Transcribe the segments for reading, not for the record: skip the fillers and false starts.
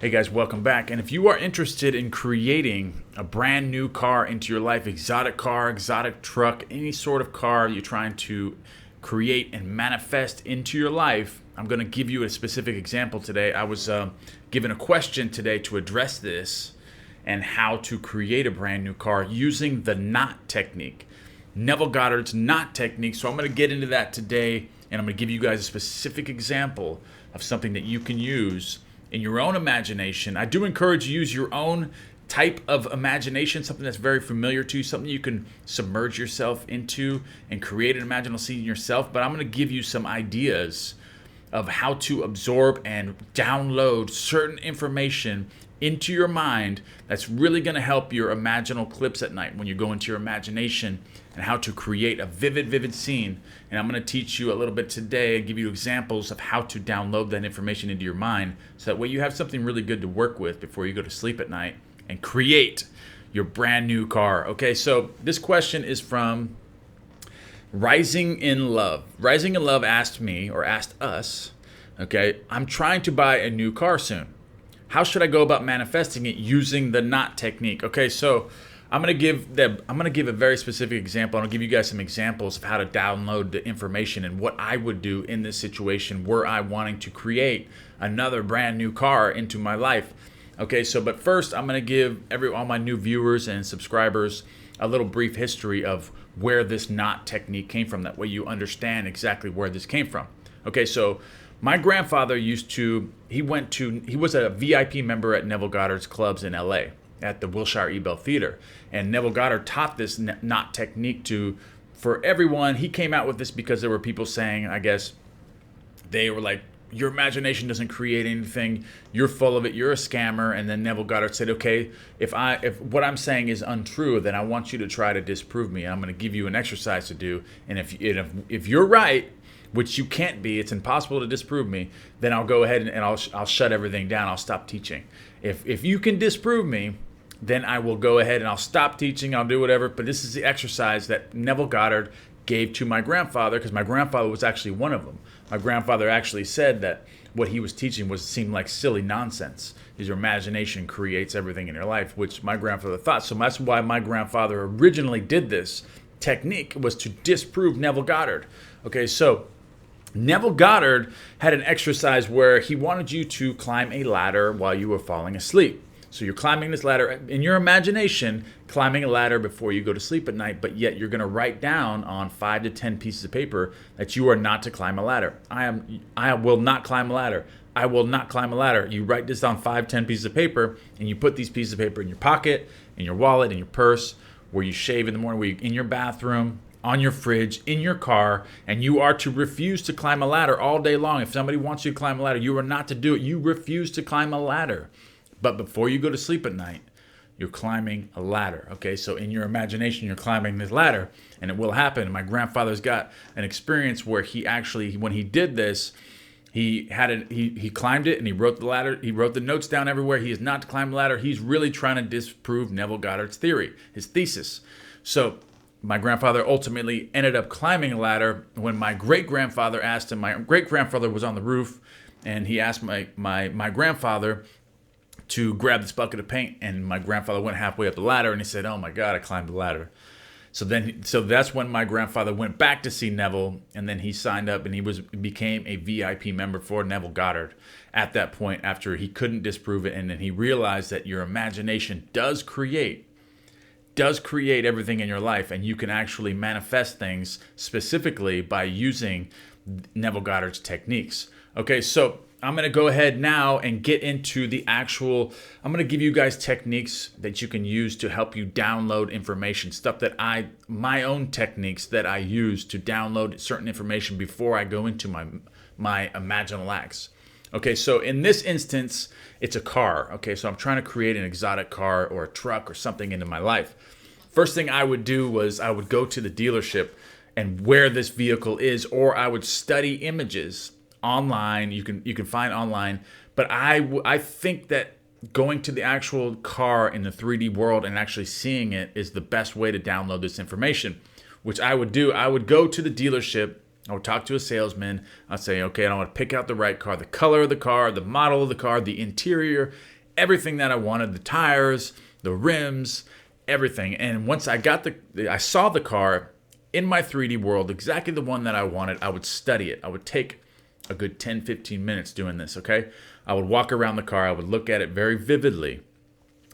Hey guys, welcome back. And if you are interested in creating a brand new car into your life, exotic car, exotic truck, any sort of car you're trying to create and manifest into your life, I'm going to give you a specific example today. I was given a question today to address this and how to create a brand new car using the knot technique. Neville Goddard's knot technique. So I'm going to get into that today, and I'm going to give you guys a specific example of something that you can use in your own imagination. I do encourage you to use your own type of imagination, something that's very familiar to you, something you can submerge yourself into and create an imaginal scene yourself. But I'm going to give you some ideas of how to absorb and download certain information into your mind that's really going to help your imaginal clips at night when you go into your imagination, and how to create a vivid scene. And I'm going to teach you a little bit today and give you examples of how to download that information into your mind, so that way you have something really good to work with before you go to sleep at night and create your brand new car. Okay, so this question is from Rising in Love. Rising in Love asked me, or asked us, okay, I'm trying to buy a new car soon. How should I go about manifesting it using the knot technique? Okay, so I'm gonna give a very specific example. I'll give you guys some examples of how to download the information and what I would do in this situation were I wanting to create another brand new car into my life. Okay, so but first I'm gonna give all my new viewers and subscribers a little brief history of where this knot technique came from. That way you understand exactly where this came from. Okay, so my grandfather he was a VIP member at Neville Goddard's clubs in LA at the Wilshire Ebell Theater. And Neville Goddard taught this knot technique for everyone. He came out with this because there were people saying, I guess, they were like, your imagination doesn't create anything, you're full of it, you're a scammer. And then Neville Goddard said, okay, if what I'm saying is untrue, then I want you to try to disprove me. I'm going to give you an exercise to do. And if you're right, which you can't be, it's impossible to disprove me, then I'll go ahead and I'll shut everything down. I'll stop teaching. If you can disprove me, then I will go ahead and I'll stop teaching. I'll do whatever. But this is the exercise that Neville Goddard gave to my grandfather, because my grandfather was actually one of them. My grandfather actually said that what he was teaching seemed like silly nonsense. Your imagination creates everything in your life, which my grandfather thought. So that's why my grandfather originally did this technique, was to disprove Neville Goddard. Okay, so Neville Goddard had an exercise where he wanted you to climb a ladder while you were falling asleep. So you're climbing this ladder in your imagination, climbing a ladder before you go to sleep at night, but yet you're going to write down on 5 to 10 pieces of paper that you are not to climb a ladder. I will not climb a ladder. I will not climb a ladder. You write this on 5, 10 pieces of paper, and you put these pieces of paper in your pocket, in your wallet, in your purse, where you shave in the morning, in your bathroom, on your fridge, in your car, and you are to refuse to climb a ladder all day long. If somebody wants you to climb a ladder, you are not to do it. You refuse to climb a ladder. But before you go to sleep at night, you're climbing a ladder. Okay, so in your imagination, you're climbing this ladder, and it will happen. My grandfather's got an experience where he actually, when he did this, he climbed it and he wrote the ladder. He wrote the notes down everywhere. He is not to climb the ladder. He's really trying to disprove Neville Goddard's theory, his thesis. So my grandfather ultimately ended up climbing a ladder. When my great-grandfather asked him, my great-grandfather was on the roof, and he asked my grandfather to grab this bucket of paint, and my grandfather went halfway up the ladder, and he said, oh my God, I climbed the ladder. So that's when my grandfather went back to see Neville, and then he signed up and he became a VIP member for Neville Goddard at that point, after he couldn't disprove it. And then he realized that your imagination does create everything in your life, and you can actually manifest things specifically by using Neville Goddard's techniques. Okay, so I'm going to go ahead now and get into I'm going to give you guys techniques that you can use to help you download information, my own techniques that I use to download certain information before I go into my imaginal acts. Okay, so in this instance, it's a car. Okay, so I'm trying to create an exotic car or a truck or something into my life. First thing I would do was I would go to the dealership and where this vehicle is, or I would study images online. You can find online, but I think that going to the actual car in the 3D world and actually seeing it is the best way to download this information, which I would do. I would go to the dealership I would talk to a salesman. I'd say, okay, I want to pick out the right car, the color of the car, the model of the car, the interior, everything that I wanted, the tires, the rims, everything. And once I saw the car in my 3D world, exactly the one that I wanted, I would study it. I would take a good 10, 15 minutes doing this, okay? I would walk around the car. I would look at it very vividly.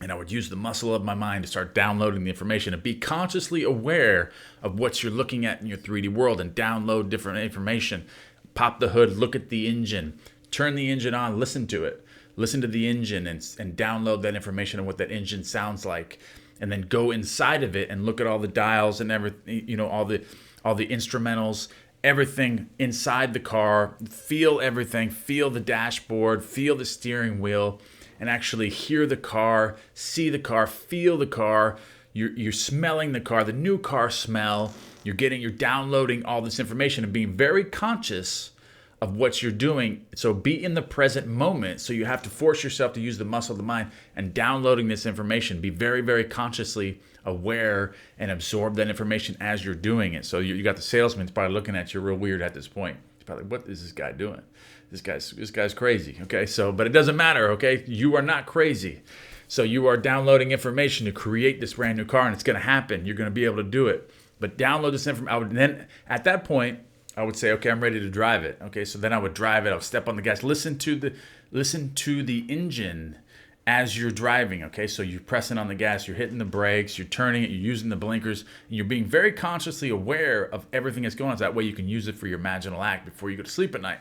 And I would use the muscle of my mind to start downloading the information and be consciously aware of what you're looking at in your 3D world and download different information. Pop the hood, look at the engine, turn the engine on, listen to it. Listen to the engine and download that information and what that engine sounds like. And then go inside of it and look at all the dials and everything, all the instrumentals, everything inside the car. Feel everything, feel the dashboard, feel the steering wheel, and actually hear the car, see the car, feel the car. You're smelling the car, the new car smell. You're downloading all this information and being very conscious of what you're doing. So be in the present moment. So you have to force yourself to use the muscle of the mind and downloading this information. Be very, very consciously aware and absorb that information as you're doing it. So you got the salesman's probably looking at you real weird at this point. He's probably, what is this guy doing? This guy's crazy. Okay, but it doesn't matter. Okay, you are not crazy. So you are downloading information to create this brand new car, and it's going to happen. You're going to be able to do it. But download this information. Then at that point, I would say, okay, I'm ready to drive it. Okay, so then I would drive it. I would step on the gas. Listen to the engine as you're driving. Okay, so you're pressing on the gas, you're hitting the brakes, you're turning it, you're using the blinkers, and you're being very consciously aware of everything that's going on. So that way you can use it for your imaginal act before you go to sleep at night.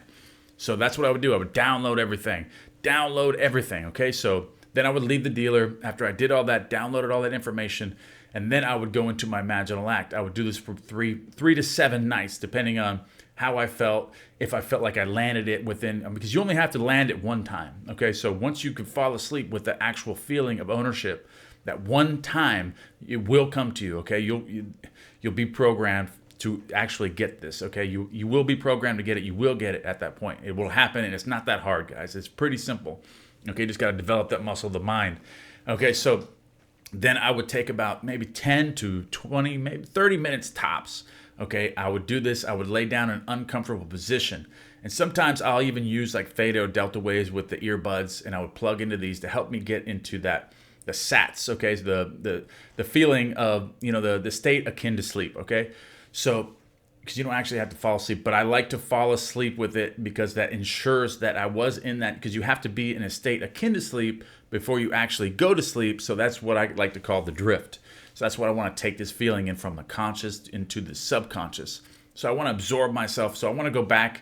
So that's what I would do. I would download everything. Okay, so then I would leave the dealer after I did all that, downloaded all that information, and then I would go into my imaginal act. I would do this for three to 7 nights, depending on how I felt, if I felt like I landed it within, because you only have to land it one time. Okay, so once you can fall asleep with the actual feeling of ownership, that one time, it will come to you. Okay, you'll be programmed to actually get this. Okay, you will be programmed to get it. You will get it at that point. It will happen, and it's not that hard, guys. It's pretty simple. Okay, you just got to develop that muscle of the mind. Okay, so then I would take about maybe 10 to 20, maybe 30 minutes tops. Okay, I would do this. I would lay down in an uncomfortable position. And sometimes I'll even use like theta or delta waves with the earbuds, and I would plug into these to help me get into that, the SATs, okay, the feeling of, the state akin to sleep, okay? So, because you don't actually have to fall asleep, but I like to fall asleep with it because that ensures that I was in that, because you have to be in a state akin to sleep before you actually go to sleep. So that's what I like to call the drift. So that's what I want to take this feeling in from the conscious into the subconscious. So I want to absorb myself. So I want to go back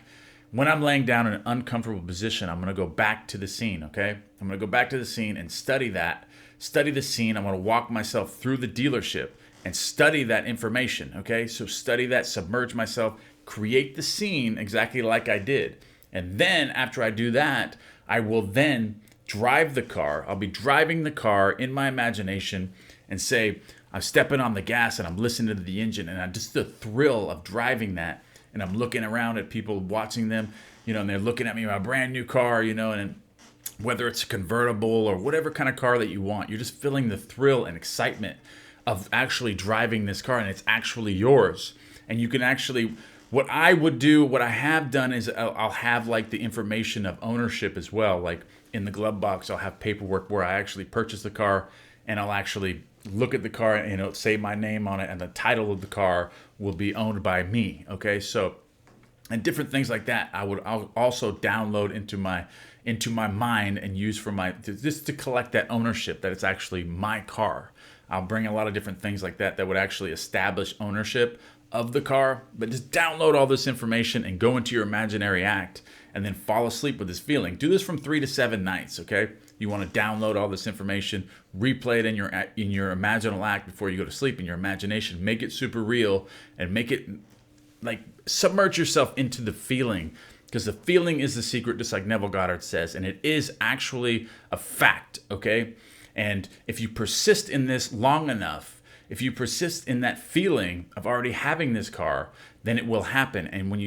when I'm laying down in an uncomfortable position. I'm going to go back to the scene, okay? I'm going to go back to the scene and study the scene. I'm going to walk myself through the dealership and study that information, okay? So study that, submerge myself, create the scene exactly like I did. And then after I do that, I will then drive the car. I'll be driving the car in my imagination and say, I'm stepping on the gas and I'm listening to the engine, and I'm just the thrill of driving that. And I'm looking around at people watching them, and they're looking at me in my brand new car, and whether it's a convertible or whatever kind of car that you want, you're just feeling the thrill and excitement of actually driving this car, and it's actually yours. And you can actually, what I have done is I'll have like the information of ownership as well. Like in the glove box, I'll have paperwork where I actually purchased the car, and I'll actually look at the car and say my name on it, and the title of the car will be owned by me. Okay, so, and different things like that I'll also download into my mind and use for just to collect that ownership, that it's actually my car. I'll bring a lot of different things like that would actually establish ownership of the car. But just download all this information and go into your imaginary act, and then fall asleep with this feeling. Do this from 3 to 7 nights, okay? You want to download all this information, replay it in your imaginal act before you go to sleep in your imagination. Make it super real, and make it like submerge yourself into the feeling, because the feeling is the secret, just like Neville Goddard says, and it is actually a fact, okay? And if you persist in this long enough, if you persist in that feeling of already having this car, then it will happen. And when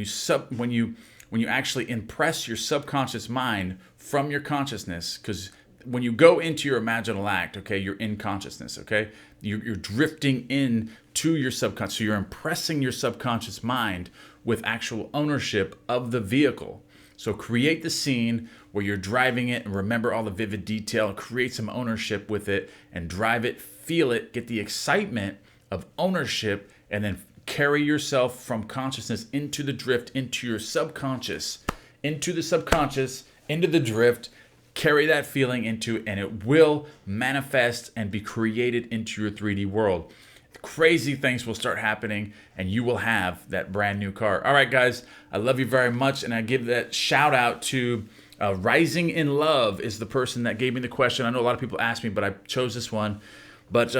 you actually impress your subconscious mind from your consciousness, because when you go into your imaginal act, okay, you're in consciousness, okay? You're drifting in to your subconscious. So you're impressing your subconscious mind with actual ownership of the vehicle. So create the scene where you're driving it and remember all the vivid detail, create some ownership with it and drive it, feel it, get the excitement of ownership, and then carry yourself from consciousness into the drift, into your subconscious, into the drift, carry that feeling into, and it will manifest and be created into your 3D world. Crazy things will start happening and you will have that brand new car. All right, guys, I love you very much. And I give that shout out to Rising in Love is the person that gave me the question. I know a lot of people ask me, but I chose this one. But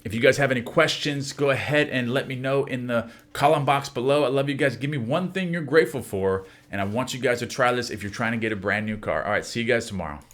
if you guys have any questions, go ahead and let me know in the column box below. I love you guys. Give me one thing you're grateful for. And I want you guys to try this if you're trying to get a brand new car. All right, see you guys tomorrow.